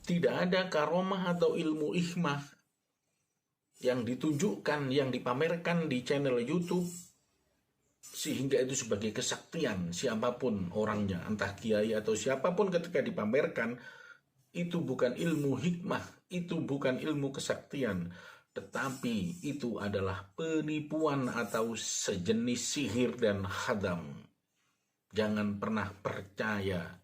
Tidak ada karomah atau ilmu hikmah yang ditunjukkan, yang dipamerkan di channel YouTube sehingga itu sebagai kesaktian siapapun orangnya, entah kiai atau siapapun ketika dipamerkan, itu bukan ilmu hikmah, itu bukan ilmu kesaktian, tetapi itu adalah penipuan atau sejenis sihir dan hadam. Jangan pernah percaya,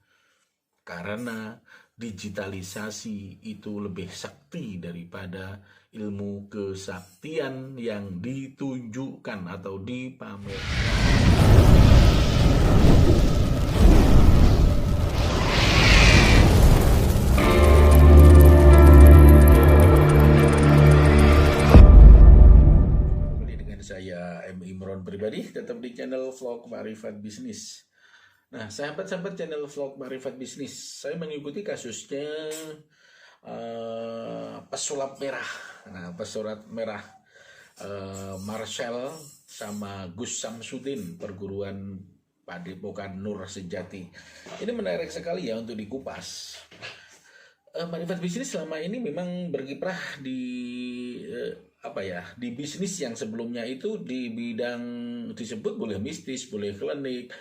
karena digitalisasi itu lebih sakti daripada ilmu kesaktian yang ditunjukkan atau dipamerkan. Kembali dengan saya M. Imron pribadi, tetap di channel Vlog Marifat Bisnis. Nah, sahabat-sahabat channel Vlog Marifat Bisnis, saya mengikuti kasusnya pesulap merah. Nah, pesulap merah Marcel sama Gus Samsudin, perguruan Padepokan Nur Sejati. Ini menarik sekali ya untuk dikupas. Marifat Bisnis selama ini memang berkiprah di di bisnis yang sebelumnya itu di bidang disebut boleh mistis, boleh klinik,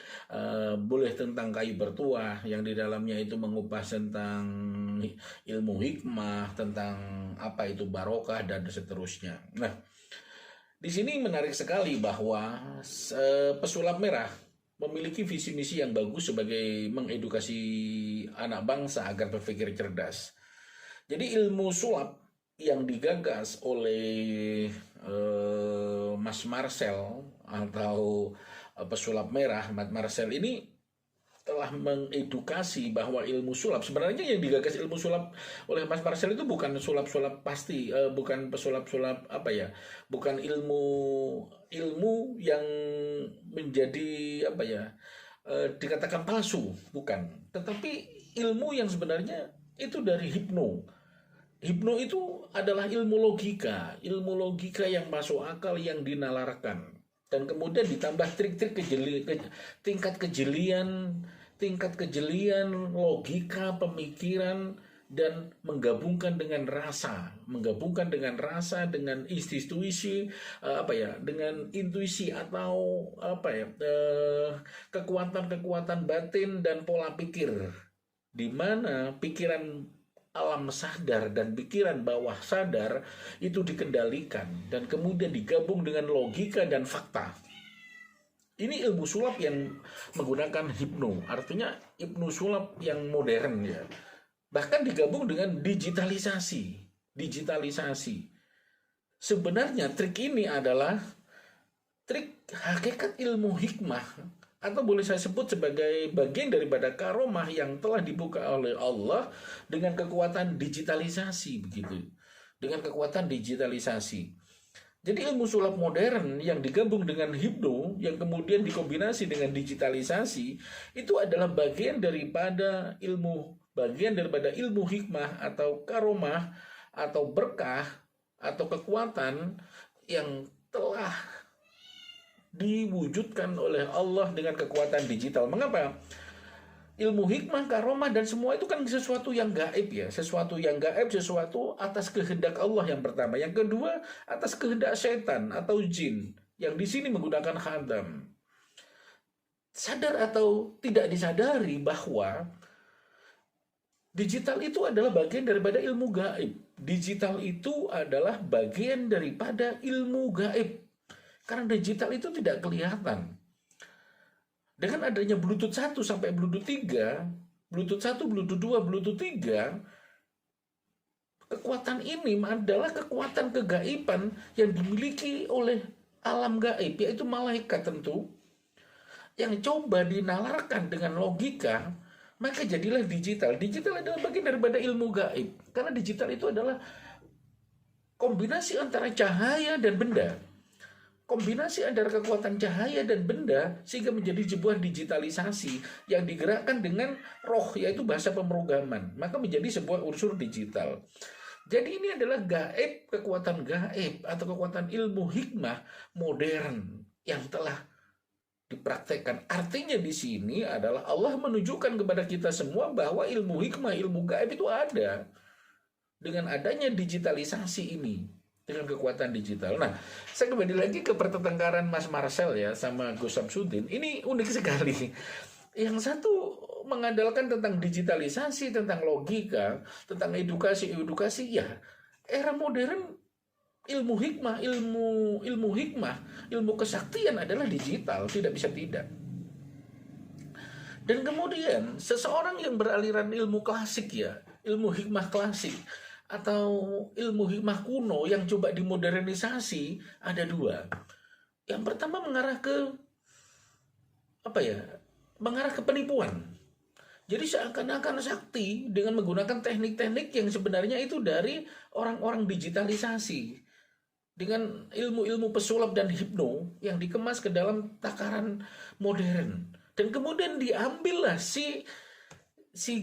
boleh tentang kayu bertuah yang di dalamnya itu mengupas tentang ilmu hikmah, tentang apa itu barokah dan seterusnya. Nah, di sini menarik sekali bahwa pesulap merah memiliki visi misi yang bagus sebagai mengedukasi anak bangsa agar berpikir cerdas. Jadi ilmu sulap yang digagas oleh Mas Marcel atau pesulap merah Mas Marcel ini telah mengedukasi bahwa ilmu sulap, sebenarnya yang digagas ilmu sulap oleh Mas Marcel itu bukan sulap-sulap pasti, bukan pesulap-sulap bukan ilmu yang menjadi dikatakan palsu, bukan, tetapi ilmu yang sebenarnya itu dari hipno. Hipno itu adalah ilmu logika yang masuk akal, yang dinalarkan, dan kemudian ditambah trik-trik tingkat kejelian logika pemikiran, dan menggabungkan dengan rasa, dengan institusi, dengan intuisi atau kekuatan-kekuatan batin dan pola pikir, di mana pikiran alam sadar dan pikiran bawah sadar itu dikendalikan dan kemudian digabung dengan logika dan fakta. Ini ilmu sulap yang menggunakan hipno, artinya hipno sulap yang modern ya. Bahkan digabung dengan digitalisasi. Sebenarnya trik ini adalah trik hakikat ilmu hikmah, atau boleh saya sebut sebagai bagian daripada karomah yang telah dibuka oleh Allah dengan kekuatan digitalisasi begitu. Dengan kekuatan digitalisasi. Jadi ilmu sulap modern yang digabung dengan hipno yang kemudian dikombinasi dengan digitalisasi itu adalah bagian daripada ilmu hikmah atau karomah atau berkah atau kekuatan yang telah diwujudkan oleh Allah dengan kekuatan digital. Mengapa? Ilmu hikmah, karomah, dan semua itu kan sesuatu yang gaib ya. Sesuatu yang gaib, sesuatu atas kehendak Allah yang pertama. Yang kedua, atas kehendak setan atau jin. Yang di sini menggunakan khadam. Sadar atau tidak disadari bahwa digital itu adalah bagian daripada ilmu gaib. Digital itu adalah bagian daripada ilmu gaib. Karena digital itu tidak kelihatan. Dengan adanya Bluetooth 1 sampai Bluetooth 3, Bluetooth 1, Bluetooth 2, Bluetooth 3, kekuatan ini adalah kekuatan kegaiban yang dimiliki oleh alam gaib, yaitu malaikat tentu, yang coba dinalarkan dengan logika, maka jadilah digital. Digital adalah bagian daripada ilmu gaib. Karena digital itu adalah kombinasi antara cahaya dan benda. Kombinasi antara kekuatan cahaya dan benda sehingga menjadi sebuah digitalisasi yang digerakkan dengan roh, yaitu bahasa pemrograman. Maka menjadi sebuah unsur digital. Jadi ini adalah gaib, kekuatan gaib atau kekuatan ilmu hikmah modern yang telah dipraktekkan. Artinya di sini adalah Allah menunjukkan kepada kita semua bahwa ilmu hikmah, ilmu gaib itu ada. dengan adanya digitalisasi ini, dengan kekuatan digital. Nah, saya kembali lagi ke pertengkaran Mas Marcel ya sama Gus Samsudin. Ini unik sekali. Yang satu mengandalkan tentang digitalisasi, tentang logika, tentang edukasi ya. Era modern ilmu hikmah, ilmu kesaktian adalah digital, tidak bisa tidak. Dan kemudian seseorang yang beraliran ilmu klasik ya, ilmu hikmah klasik atau ilmu hikmah kuno yang coba dimodernisasi ada dua. Yang pertama mengarah ke apa ya? Mengarah ke penipuan. Jadi seakan-akan sakti dengan menggunakan teknik-teknik yang sebenarnya itu dari orang-orang digitalisasi. Dengan ilmu-ilmu pesulap dan hipno yang dikemas ke dalam takaran modern. Dan kemudian diambillah si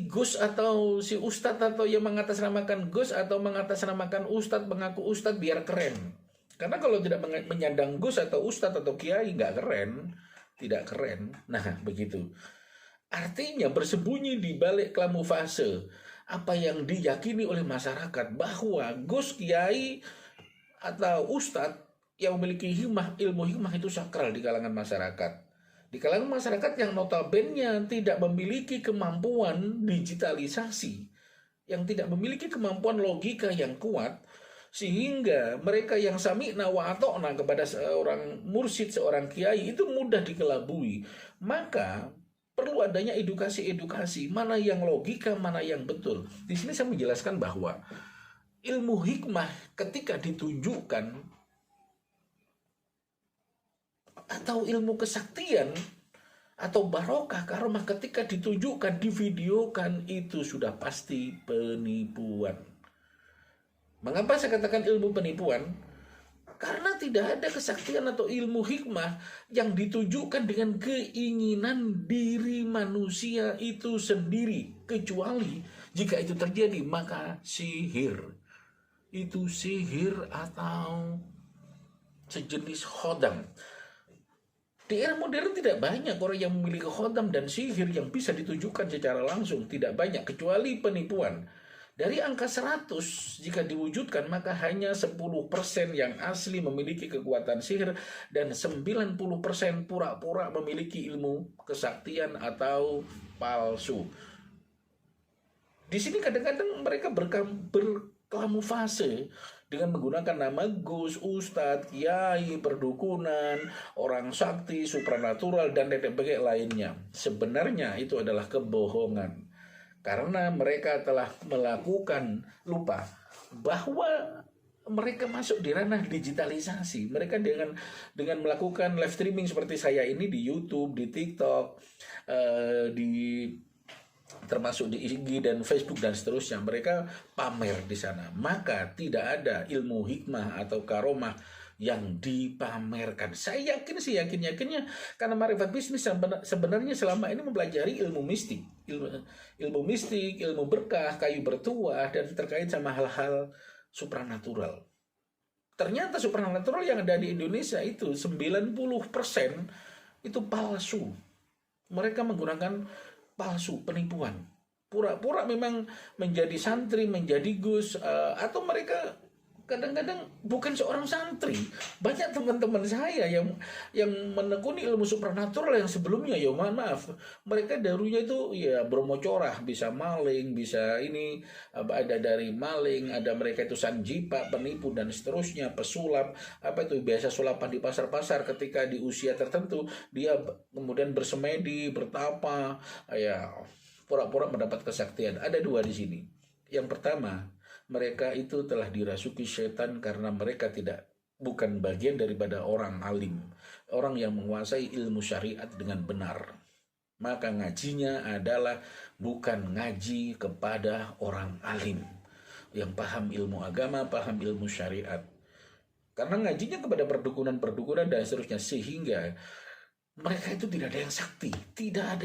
Gus atau si Ustadz atau yang mengatasnamakan Gus atau mengatasnamakan Ustadz mengaku Ustadz biar keren. Karena kalau tidak menyandang Gus atau Ustadz atau Kiai nggak keren, tidak keren. Nah begitu. Artinya bersembunyi di balik kamuflase apa yang diyakini oleh masyarakat bahwa Gus, Kiai atau Ustadz yang memiliki ilmu hikmah itu sakral di kalangan masyarakat. Di kalangan masyarakat yang notabene tidak memiliki kemampuan digitalisasi, yang tidak memiliki kemampuan logika yang kuat, sehingga mereka yang sami'na wa ata'na kepada seorang mursyid, seorang kiai itu mudah dikelabui. Maka perlu adanya edukasi-edukasi, mana yang logika, mana yang betul. Di sini saya menjelaskan bahwa ilmu hikmah ketika ditunjukkan atau ilmu kesaktian atau barokah karomah ketika ditunjukkan, divideokan itu sudah pasti penipuan. Mengapa saya katakan ilmu penipuan? Karena tidak ada kesaktian atau ilmu hikmah yang ditunjukkan dengan keinginan diri manusia itu sendiri. Kecuali jika itu terjadi maka sihir. Itu sihir atau sejenis khodam. Di era modern tidak banyak orang yang memiliki khodam dan sihir yang bisa ditunjukkan secara langsung. Tidak banyak, kecuali penipuan. Dari angka 100, jika diwujudkan, maka hanya 10% yang asli memiliki kekuatan sihir dan 90% pura-pura memiliki ilmu kesaktian atau palsu. Di sini kadang-kadang mereka berkamuflase dengan menggunakan nama Gus, Ustadz, Kiai, perdukunan, orang sakti, supranatural, dan sebagainya lainnya. Sebenarnya itu adalah kebohongan. Karena mereka telah melakukan lupa bahwa mereka masuk di ranah digitalisasi. Mereka dengan melakukan live streaming seperti saya ini di YouTube, di TikTok, termasuk di IG dan Facebook dan seterusnya, mereka pamer di sana. Maka tidak ada ilmu hikmah atau karomah yang dipamerkan. Saya yakinnya karena Marifat Bisnis sebenarnya selama ini mempelajari ilmu mistik, ilmu berkah, kayu bertuah, dan terkait sama hal-hal supranatural. Ternyata supranatural yang ada di Indonesia itu 90% itu palsu. Mereka menggunakan palsu, penipuan. Pura-pura memang menjadi santri, menjadi Gus, atau mereka kadang-kadang bukan seorang santri. Banyak teman-teman saya yang menekuni ilmu supranatural yang sebelumnya, ya mohon maaf, mereka darunya itu ya Bromo Corah, bisa maling, bisa ini, ada dari maling, ada mereka itu sanjipa, penipu dan seterusnya, pesulap, apa itu biasa sulapan di pasar-pasar ketika di usia tertentu dia kemudian bersemedi, bertapa, ya pura-pura mendapat kesaktian. Ada dua di sini. Yang pertama, mereka itu telah dirasuki setan karena mereka bukan bagian daripada orang alim, orang yang menguasai ilmu syariat dengan benar. Maka ngajinya adalah bukan ngaji kepada orang alim yang paham ilmu agama, paham ilmu syariat. Karena ngajinya kepada perdukunan dan seterusnya, sehingga mereka itu tidak ada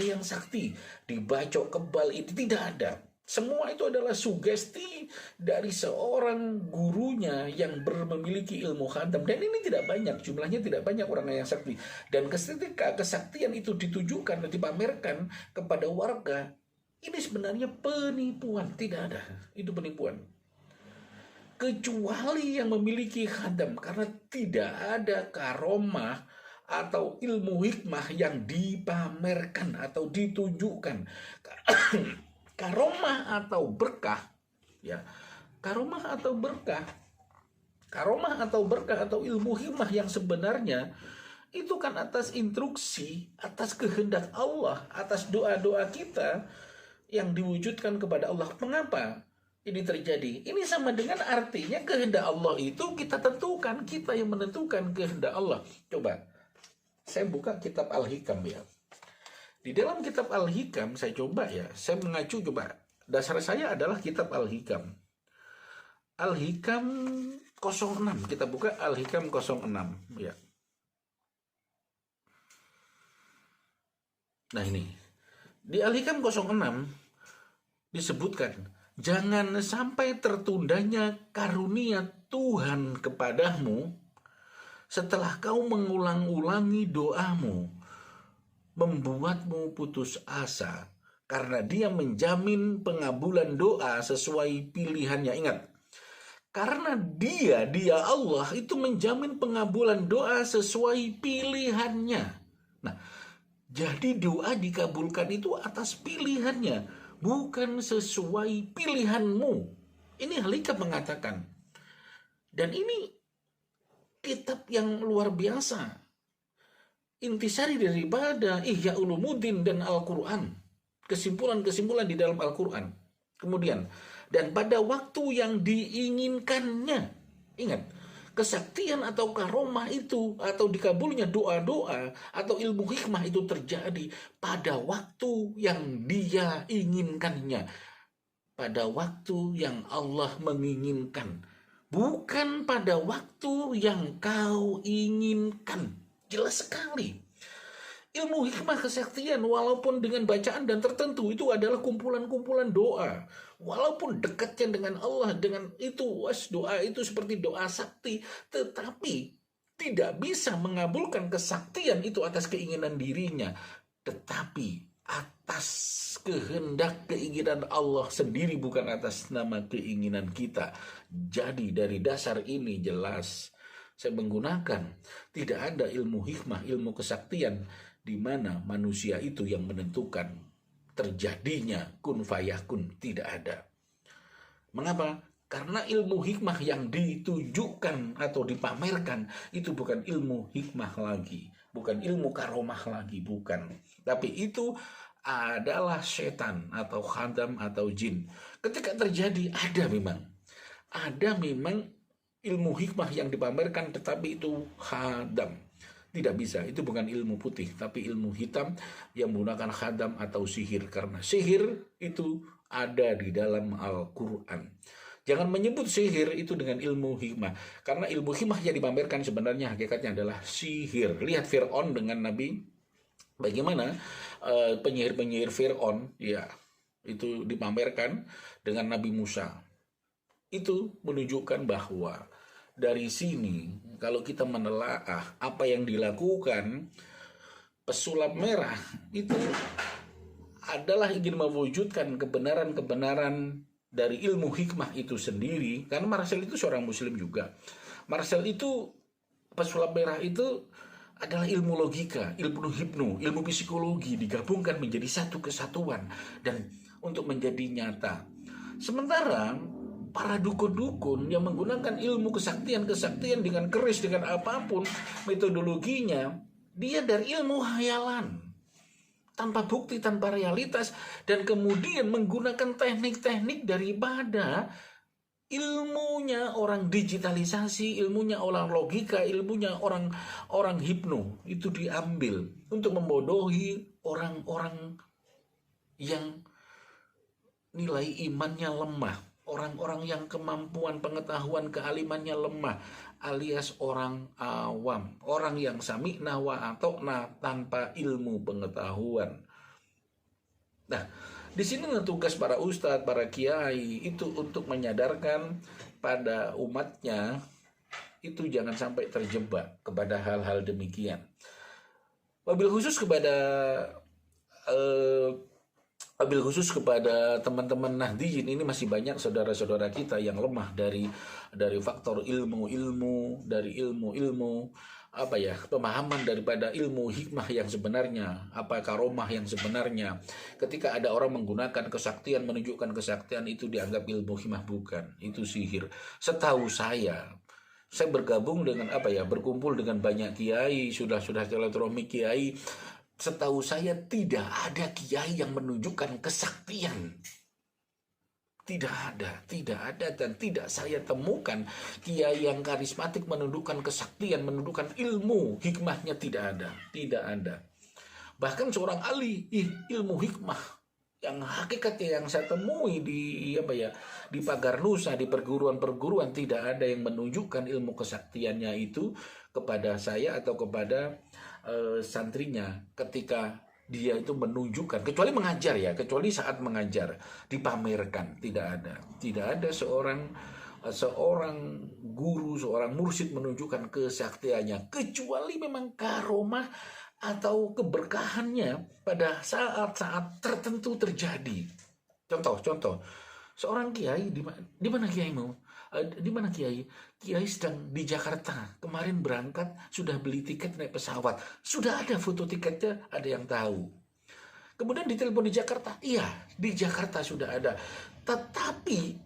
yang sakti, dibacok kebal itu tidak ada. Semua itu adalah sugesti dari seorang gurunya yang memiliki ilmu khatam. Dan ini tidak banyak, jumlahnya tidak banyak orang yang sakti. Dan ketika kesaktian itu ditujukan dan dipamerkan kepada warga, ini sebenarnya penipuan, tidak ada. Itu penipuan. kecuali yang memiliki khadam, karena tidak ada karomah atau ilmu hikmah yang dipamerkan atau ditunjukkan. Karomah atau berkah, ya, karomah atau berkah, atau ilmu hikmah yang sebenarnya itu kan atas instruksi, atas kehendak Allah, atas doa-doa kita yang diwujudkan kepada Allah. Mengapa ini terjadi? Ini sama dengan artinya kehendak Allah itu kita tentukan, kita yang menentukan kehendak Allah. Coba saya buka kitab Al-Hikam ya. Di dalam kitab Al-Hikam saya coba ya, saya mengacu coba. Dasar saya adalah kitab Al-Hikam. Al-Hikam 06, kita buka Al-Hikam 06 ya. Nah ini, di Al-Hikam 06 disebutkan, jangan sampai tertundanya karunia Tuhan kepadamu setelah kau mengulang-ulangi doamu, membuatmu putus asa, karena dia menjamin pengabulan doa sesuai pilihannya. Ingat, karena dia Allah itu menjamin pengabulan doa sesuai pilihannya. Nah, jadi doa dikabulkan itu atas pilihannya, bukan sesuai pilihanmu. Ini Al-Hikam mengatakan. Dan ini kitab yang luar biasa. Intisari daripada Ihya Ulumuddin dan Al-Quran. Kesimpulan-kesimpulan di dalam Al-Quran. Kemudian, dan pada waktu yang diinginkannya. Ingat, kesaktian atau karomah itu, atau dikabulnya doa-doa, atau ilmu hikmah itu terjadi pada waktu yang dia inginkannya. Pada waktu yang Allah menginginkan. Bukan pada waktu yang kau inginkan. Jelas sekali. Ilmu hikmah kesaktian walaupun dengan bacaan dan tertentu itu adalah kumpulan-kumpulan doa. Walaupun dekatnya dengan Allah, dengan itu doa itu seperti doa sakti, tetapi tidak bisa mengabulkan kesaktian itu atas keinginan dirinya, tetapi atas kehendak keinginan Allah sendiri, bukan atas nama keinginan kita. Jadi dari dasar ini jelas saya menggunakan tidak ada ilmu hikmah, ilmu kesaktian di mana manusia itu yang menentukan terjadinya kun fayakun, tidak ada. Mengapa? Karena ilmu hikmah yang ditunjukkan atau dipamerkan itu bukan ilmu hikmah lagi, bukan ilmu karomah lagi, bukan. Tapi itu adalah setan atau khadam atau jin. Ketika terjadi ada memang ilmu hikmah yang dipamerkan, tetapi itu khadam. Tidak bisa, itu bukan ilmu putih, tapi ilmu hitam yang menggunakan khadam atau sihir. Karena sihir itu ada di dalam Al-Quran. Jangan menyebut sihir itu dengan ilmu hikmah. Karena ilmu hikmah yang dipamerkan sebenarnya hakikatnya adalah sihir. Lihat Fir'aun dengan Nabi. Bagaimana penyihir-penyihir Fir'aun ya, itu dipamerkan dengan Nabi Musa. Itu menunjukkan bahwa dari sini kalau kita menelaah apa yang dilakukan pesulap merah itu adalah ingin mewujudkan kebenaran-kebenaran dari ilmu hikmah itu sendiri. Karena Marcel itu seorang muslim juga. Marcel itu, pesulap merah itu adalah ilmu logika, ilmu hipno, ilmu psikologi digabungkan menjadi satu kesatuan dan untuk menjadi nyata. Sementara para dukun-dukun yang menggunakan ilmu kesaktian dengan keris, dengan apapun metodologinya, dia dari ilmu hayalan, tanpa bukti, tanpa realitas, dan kemudian menggunakan teknik-teknik daripada ilmunya orang digitalisasi, ilmunya orang logika, ilmunya orang hipno, itu diambil untuk membodohi orang-orang yang nilai imannya lemah. Orang-orang yang kemampuan pengetahuan kealimannya lemah, alias orang awam, orang yang sami'na wa atokna tanpa ilmu pengetahuan. Nah, di sini tugas para ustadz, para kiai itu untuk menyadarkan pada umatnya itu jangan sampai terjebak kepada hal-hal demikian. Wabil khusus kepada Wabil khusus kepada teman-teman Nahdiyin, ini masih banyak saudara-saudara kita yang lemah dari faktor ilmu-ilmu, dari ilmu-ilmu apa ya, pemahaman daripada ilmu hikmah yang sebenarnya, apa karomah yang sebenarnya. Ketika ada orang menggunakan kesaktian, menunjukkan kesaktian, itu dianggap ilmu hikmah, bukan, itu sihir. Setahu saya bergabung dengan apa ya, berkumpul dengan banyak kiai, sudah silaturahmi kiai. Setahu saya tidak ada kiai yang menunjukkan kesaktian. Tidak ada dan tidak saya temukan kiai yang karismatik menunjukkan kesaktian, menunjukkan ilmu hikmahnya, tidak ada. Bahkan seorang ahli ilmu hikmah yang hakikatnya yang saya temui di apa ya, di pagar nusa, di perguruan-perguruan, tidak ada yang menunjukkan ilmu kesaktiannya itu kepada saya atau kepada santrinya ketika dia itu menunjukkan, kecuali mengajar ya, kecuali saat mengajar dipamerkan. Tidak ada seorang guru, seorang mursyid menunjukkan kesaktiannya, kecuali memang karomah atau keberkahannya pada saat-saat tertentu terjadi. Contoh, seorang kiai, di mana kiaimu? Di mana kiai? Kiai sedang di Jakarta. Kemarin berangkat, sudah beli tiket naik pesawat. Sudah ada foto tiketnya, ada yang tahu. Kemudian ditelepon di Jakarta. Iya, di Jakarta sudah ada. Tetapi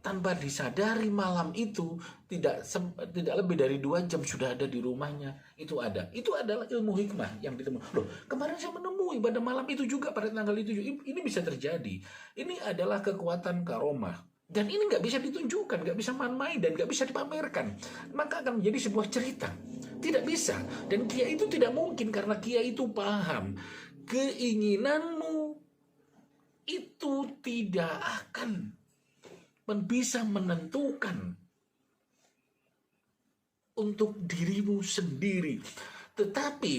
tanpa disadari malam itu tidak lebih dari 2 jam sudah ada di rumahnya. Itu adalah ilmu hikmah yang ditemui. Loh, kemarin saya menemui pada malam itu juga, pada tanggal itu juga. Ini bisa terjadi. Ini adalah kekuatan karomah. Dan ini nggak bisa ditunjukkan, nggak bisa main-main, dan nggak bisa dipamerkan. Maka akan menjadi sebuah cerita. Tidak bisa. Dan kiai itu tidak mungkin, karena kiai itu paham. Keinginanmu itu tidak akan bisa menentukan untuk dirimu sendiri. Tetapi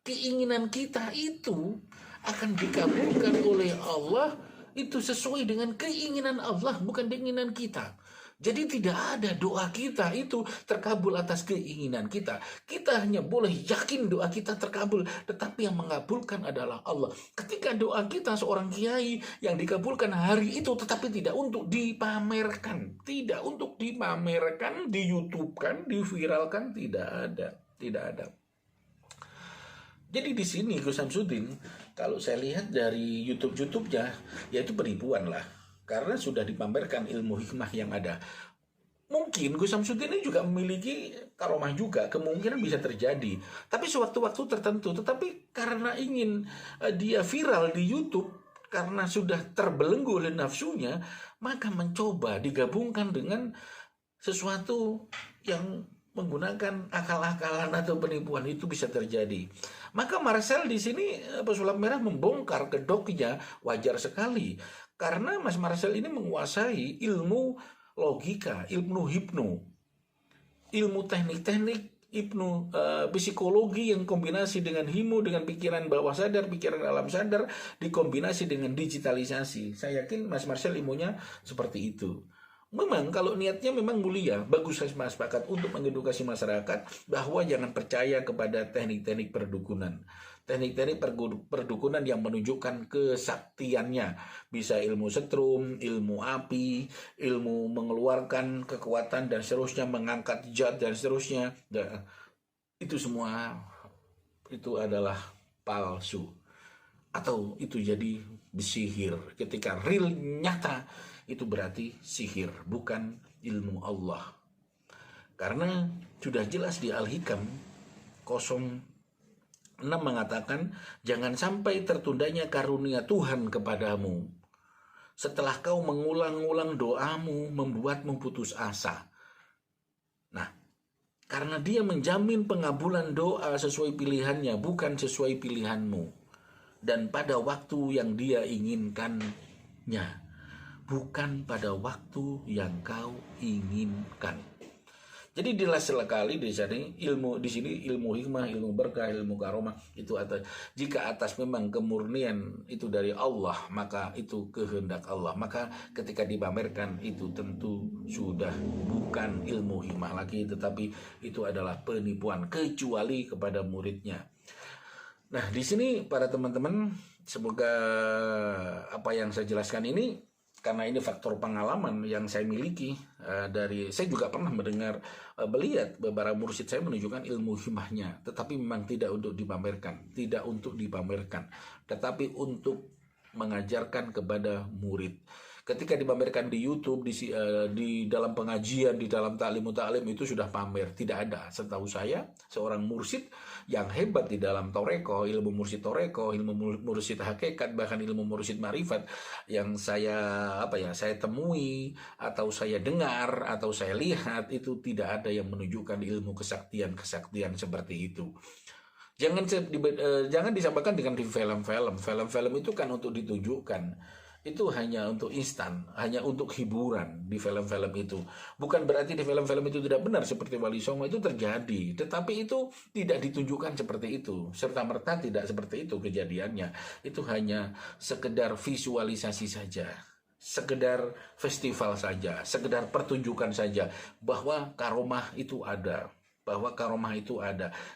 keinginan kita itu akan dikabulkan oleh Allah, itu sesuai dengan keinginan Allah, bukan keinginan kita. Jadi tidak ada doa kita itu terkabul atas keinginan kita. Kita hanya boleh yakin doa kita terkabul, tetapi yang mengabulkan adalah Allah. Ketika doa kita seorang kiai yang dikabulkan hari itu, tetapi tidak untuk dipamerkan, tidak untuk dipamerkan, di-YouTube-kan, diviralkan, tidak ada. Jadi di sini Gus Samsudin, kalau saya lihat dari YouTube-nya, yaitu penipuan lah. Karena sudah dipamerkan ilmu hikmah yang ada. Mungkin Gus Samsudin ini juga memiliki karomah juga, kemungkinan bisa terjadi. Tapi sewaktu-waktu tertentu, tetapi karena ingin dia viral di YouTube, karena sudah terbelenggu oleh nafsunya, maka mencoba digabungkan dengan sesuatu yang menggunakan akal-akalan atau penipuan, itu bisa terjadi. Maka Marcel di sini pesulap merah membongkar kedoknya, wajar sekali, karena Mas Marcel ini menguasai ilmu logika, ilmu hipno, ilmu teknik-teknik psikologi yang kombinasi dengan himo, dengan pikiran bawah sadar, pikiran alam sadar, dikombinasi dengan digitalisasi. Saya yakin Mas Marcel ilmunya seperti itu. Memang kalau niatnya memang mulia, bagus, saya sepakat untuk mengedukasi masyarakat bahwa jangan percaya kepada teknik-teknik perdukunan. Teknik-teknik perdukunan yang menunjukkan kesaktiannya. Bisa ilmu setrum, ilmu api, ilmu mengeluarkan kekuatan dan seterusnya, mengangkat zat dan seterusnya. Dan itu semua itu adalah palsu. Atau itu jadi sihir. Ketika real, nyata, itu berarti sihir, bukan ilmu Allah. Karena sudah jelas di Al-Hikam 06 mengatakan, jangan sampai tertundanya karunia Tuhan kepadamu setelah kau mengulang-ulang doamu membuatmu putus asa. Nah, karena dia menjamin pengabulan doa sesuai pilihannya, bukan sesuai pilihanmu, dan pada waktu yang dia inginkannya, bukan pada waktu yang kau inginkan. Jadi jelas sekali di sini ilmu hikmah, ilmu berkah, ilmu karomah itu atas. Jika atas memang kemurnian itu dari Allah, maka itu kehendak Allah. Maka ketika dipamerkan itu tentu sudah bukan ilmu hikmah lagi, tetapi itu adalah penipuan, kecuali kepada muridnya. Nah, di sini para teman-teman, semoga apa yang saya jelaskan ini, karena ini faktor pengalaman yang saya miliki, dari saya juga pernah mendengar, melihat beberapa mursyid saya menunjukkan ilmu hikmahnya, tetapi memang tidak untuk dipamerkan, tetapi untuk mengajarkan kepada murid. Ketika dipamerkan di YouTube, di dalam pengajian, di dalam taklim itu sudah pamer. Tidak ada. Setahu saya, seorang mursyid yang hebat di dalam ilmu toreko, ilmu mursyid hakikat, bahkan ilmu mursyid marifat yang saya temui atau saya dengar atau saya lihat, itu tidak ada yang menunjukkan ilmu kesaktian seperti itu. Jangan disamakan dengan di film-film. Film-film itu kan untuk ditunjukkan. Itu hanya untuk instan, hanya untuk hiburan di film-film itu. Bukan berarti di film-film itu tidak benar, seperti Wali Songo itu terjadi. Tetapi itu tidak ditunjukkan seperti itu. Serta-merta tidak seperti itu kejadiannya. Itu hanya sekedar visualisasi saja. Sekedar festival saja. Sekedar pertunjukan saja. Bahwa karomah itu ada.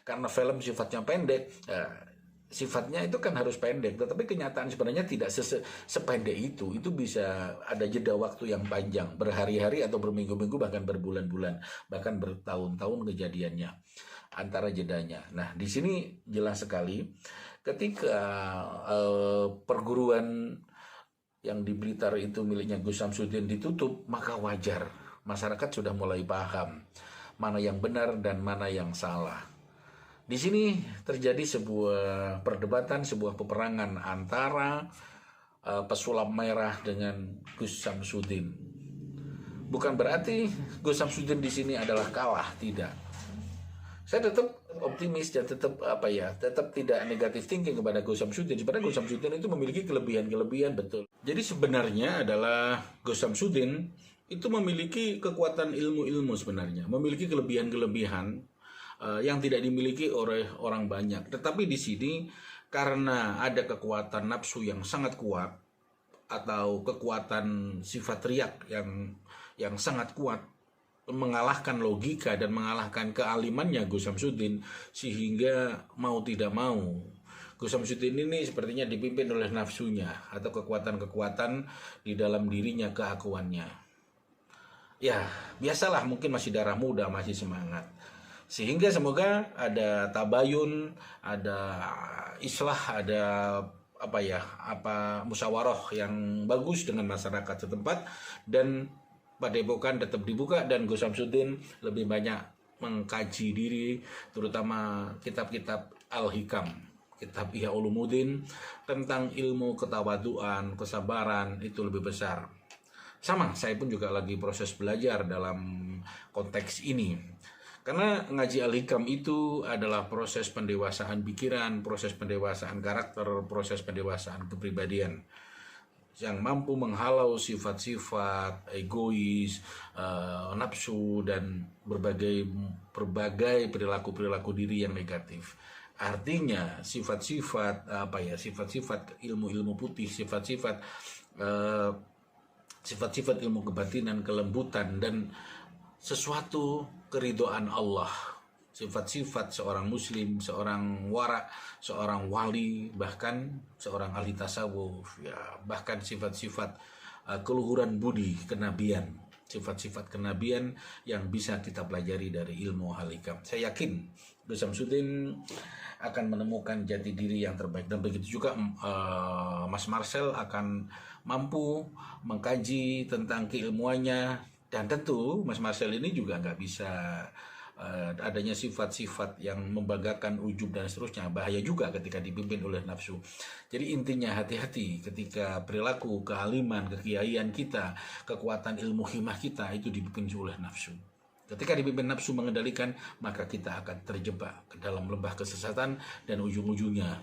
Karena film sifatnya pendek, sifatnya itu kan harus pendek, tetapi kenyataan sebenarnya tidak sependek itu bisa ada jeda waktu yang panjang, berhari-hari atau berminggu-minggu, bahkan berbulan-bulan, bahkan bertahun-tahun kejadiannya antara jedanya. Nah, di sini jelas sekali ketika perguruan yang di Blitar itu miliknya Gus Samsudin ditutup, maka wajar masyarakat sudah mulai paham mana yang benar dan mana yang salah. Di sini terjadi sebuah perdebatan, sebuah peperangan antara pesulap merah dengan Gus Samsudin. Bukan berarti Gus Samsudin di sini adalah kalah, tidak. Saya tetap optimis dan tetap tidak negatif thinking kepada Gus Samsudin. Sebenarnya Gus Samsudin itu memiliki kelebihan-kelebihan, betul. Jadi sebenarnya adalah Gus Samsudin itu memiliki kekuatan ilmu-ilmu sebenarnya, memiliki kelebihan-kelebihan yang tidak dimiliki oleh orang banyak. Tetapi di sini karena ada kekuatan nafsu yang sangat kuat atau kekuatan sifat riak yang sangat kuat, mengalahkan logika dan mengalahkan kealimannya Gus Samsudin, sehingga mau tidak mau Gus Samsudin ini sepertinya dipimpin oleh nafsunya atau kekuatan-kekuatan di dalam dirinya, keakuannya. Ya, biasalah, mungkin masih darah muda, masih semangat. Sehingga semoga ada tabayun, ada islah, ada musyawarah yang bagus dengan masyarakat setempat, dan Padepokan tetap dibuka, dan Gus Samsudin lebih banyak mengkaji diri, terutama kitab-kitab Al-Hikam, kitab Ihya Ulumuddin tentang ilmu ketawaduan, kesabaran, itu lebih besar. Sama, saya pun juga lagi proses belajar dalam konteks ini. Karena ngaji Al-Hikam itu adalah proses pendewasaan pikiran, proses pendewasaan karakter, proses pendewasaan kepribadian yang mampu menghalau sifat-sifat egois, nafsu, dan berbagai perilaku-perilaku diri yang negatif. Artinya sifat-sifat ilmu-ilmu putih, sifat-sifat ilmu kebatinan, kelembutan, dan sesuatu keridhaan Allah. Sifat-sifat seorang muslim, seorang wara, seorang wali, bahkan seorang ahli tasawuf, ya, bahkan sifat-sifat keluhuran budi, kenabian. Sifat-sifat kenabian yang bisa kita pelajari dari ilmu Al-Hikam. Saya yakin Gus Samsudin akan menemukan jati diri yang terbaik, dan begitu juga Mas Marcel akan mampu mengkaji tentang keilmuannya. Dan tentu Mas Marcel ini juga nggak bisa adanya sifat-sifat yang membanggakan, ujub, dan seterusnya. Bahaya juga ketika dipimpin oleh nafsu. Jadi intinya hati-hati ketika perilaku, kealiman, kekiaian kita, kekuatan ilmu hikmah kita itu dipimpin oleh nafsu. Ketika dipimpin nafsu mengendalikan, maka kita akan terjebak ke dalam lembah kesesatan, dan ujung-ujungnya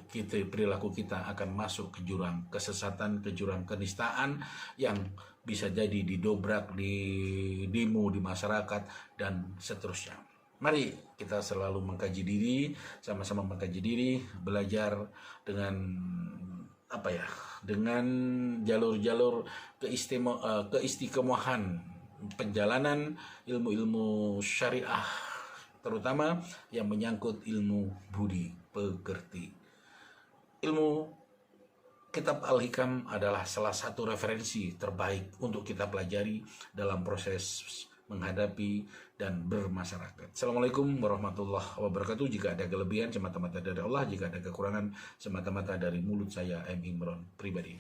perilaku kita akan masuk ke jurang kesesatan, ke jurang kenistaan yang bisa jadi didobrak, didemo di masyarakat, dan seterusnya. Mari kita selalu mengkaji diri, sama-sama mengkaji diri, belajar dengan dengan jalur-jalur keistiqomahan penjalanan ilmu-ilmu syariah, terutama yang menyangkut ilmu budi pekerti. ilmu kitab Al-Hikam adalah salah satu referensi terbaik untuk kita pelajari dalam proses menghadapi dan bermasyarakat. Assalamualaikum warahmatullahi wabarakatuh. Jika ada kelebihan semata-mata dari Allah, jika ada kekurangan semata-mata dari mulut saya, M. Imron pribadi.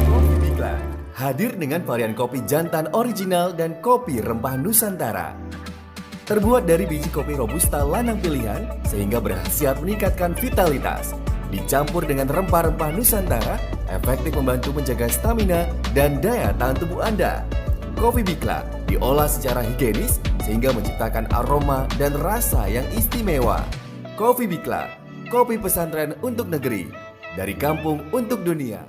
Kopi Bikla hadir dengan varian kopi jantan original dan kopi rempah Nusantara. Terbuat dari biji kopi robusta lanang pilihan sehingga berkhasiat meningkatkan vitalitas. Dicampur dengan rempah-rempah Nusantara, efektif membantu menjaga stamina dan daya tahan tubuh Anda. Kopi Bikla diolah secara higienis sehingga menciptakan aroma dan rasa yang istimewa. Kopi Bikla, kopi pesantren untuk negeri, dari kampung untuk dunia.